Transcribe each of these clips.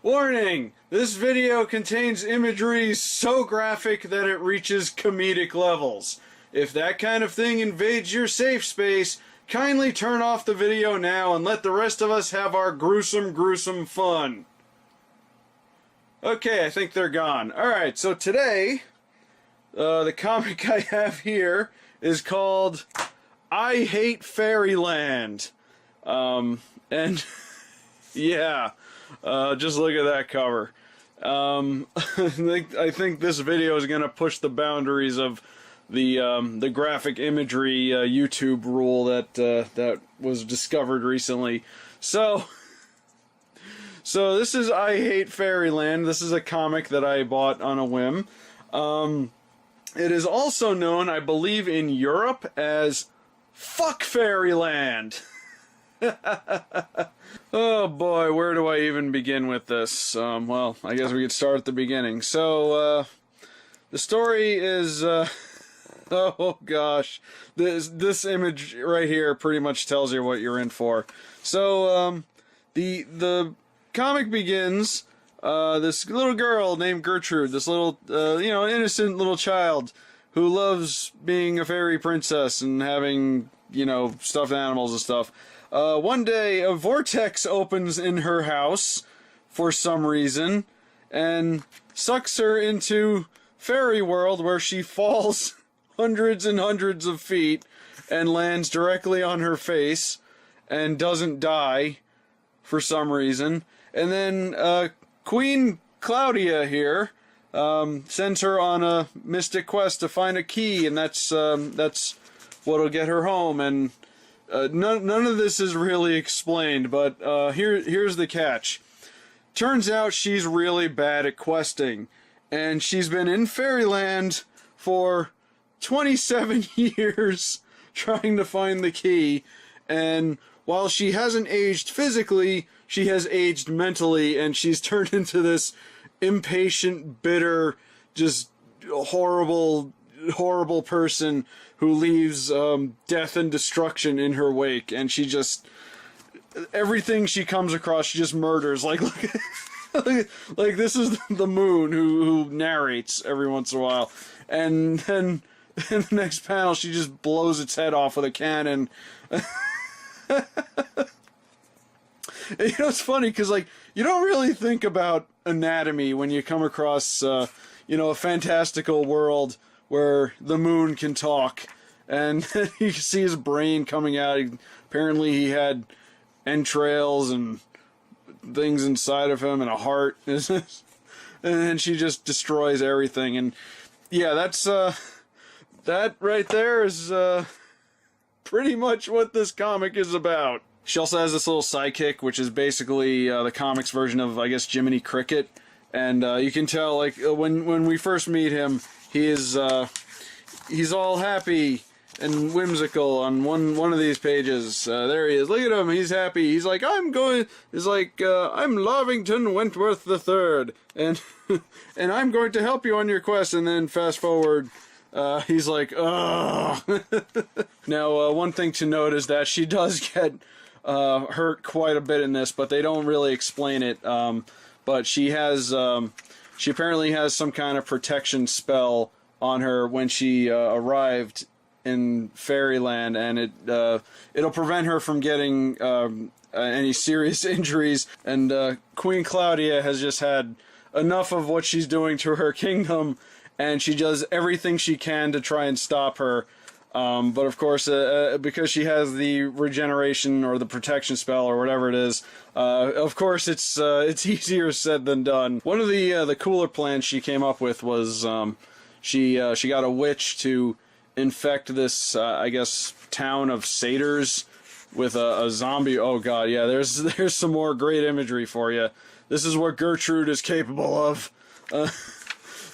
Warning! This video contains imagery so graphic that it reaches comedic levels. If that kind of thing invades your safe space, kindly turn off the video now and let the rest of us have our gruesome fun. Okay, I think they're gone. Alright, so today, the comic I have here is called I Hate Fairyland. And yeah, just look at that cover. I think this video is going to push the boundaries of the graphic imagery YouTube rule that was discovered recently. So this is I Hate Fairyland. This is a comic that I bought on a whim. It is also known, I believe, in Europe as Fuck Fairyland. Oh boy, where do I even begin with this? Well, I guess we could start at the beginning. So, the story is, oh gosh, this image right here pretty much tells you what you're in for. So, the comic begins, this little girl named Gertrude, this little, innocent little child who loves being a fairy princess and having, stuffed animals and stuff. One day, a vortex opens in her house for some reason and sucks her into fairy world where she falls hundreds and hundreds of feet and lands directly on her face and doesn't die for some reason. And then Queen Claudia here sends her on a mystic quest to find a key, and that's what'll get her home. And none of this is really explained, but here's the catch. Turns out she's really bad at questing, and she's been in Fairyland for 27 years trying to find the key, and while she hasn't aged physically, she has aged mentally, and she's turned into this impatient, bitter, just horrible person who leaves death and destruction in her wake, and she just, everything she comes across, she just murders. Like this is the Moon who narrates every once in a while, and then in the next panel she just blows its head off with a cannon. It's funny because, you don't really think about anatomy when you come across, a fantastical world where the Moon can talk, and you can see his brain coming out. Apparently he had entrails and things inside of him and a heart, and then she just destroys everything. And yeah, that's that right there is pretty much what this comic is about. She also has this little sidekick, which is basically the comics version of, I guess, Jiminy Cricket. And you can tell, when we first meet him, he's all happy and whimsical on one of these pages. There he is. Look at him. He's happy. He's like, I'm Lavington Wentworth III, and and I'm going to help you on your quest. And then fast forward, he's like, ugh. Now, one thing to note is that she does get hurt quite a bit in this, but they don't really explain it. But she apparently has some kind of protection spell on her when she arrived in Fairyland, and it'll prevent her from getting any serious injuries. And Queen Claudia has just had enough of what she's doing to her kingdom, and she does everything she can to try and stop her. But of course, because she has the regeneration or the protection spell or whatever it is, of course it's easier said than done. One of the cooler plans she came up with was she got a witch to infect this I guess town of satyrs with a zombie. Oh god, yeah. There's some more great imagery for you. This is what Gertrude is capable of.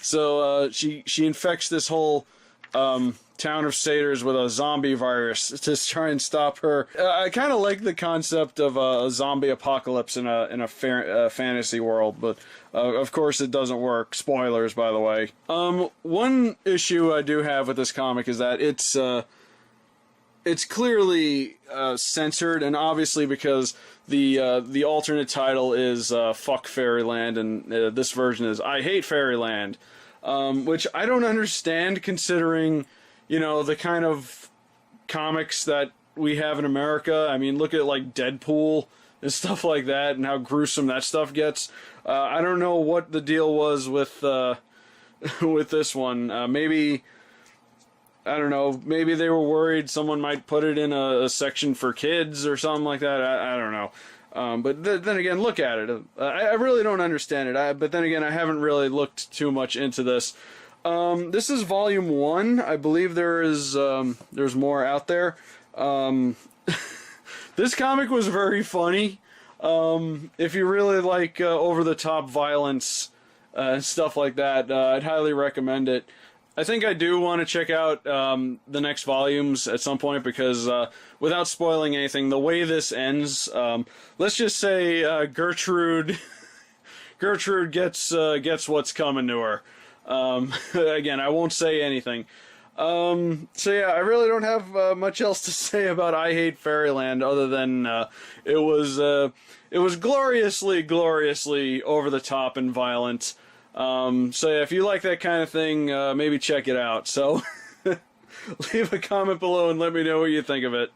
So she infects this whole town of satyrs with a zombie virus to try and stop her. I kind of like the concept of a zombie apocalypse in a fantasy world, but of course it doesn't work. Spoilers, by the way. One issue I do have with this comic is that it's it's clearly censored, and obviously because the alternate title is Fuck Fairyland, and this version is I Hate Fairyland, which I don't understand considering, you know, the kind of comics that we have in America. I mean, look at like Deadpool and stuff like that, and how gruesome that stuff gets. I don't know what the deal was with with this one. Maybe, I don't know, maybe they were worried someone might put it in a section for kids or something like that. I don't know. But then again, look at it. I really don't understand it. But then again, I haven't really looked too much into this. This is volume 1. I believe there's more out there. This comic was very funny. If you really like over-the-top violence and stuff like that, I'd highly recommend it. I think I do want to check out the next volumes at some point because, without spoiling anything, the way this ends, let's just say Gertrude gets what's coming to her. Again, I won't say anything. So yeah, I really don't have much else to say about I Hate Fairyland other than it was gloriously over the top and violent. So yeah, if you like that kind of thing, maybe check it out. So leave a comment below and let me know what you think of it.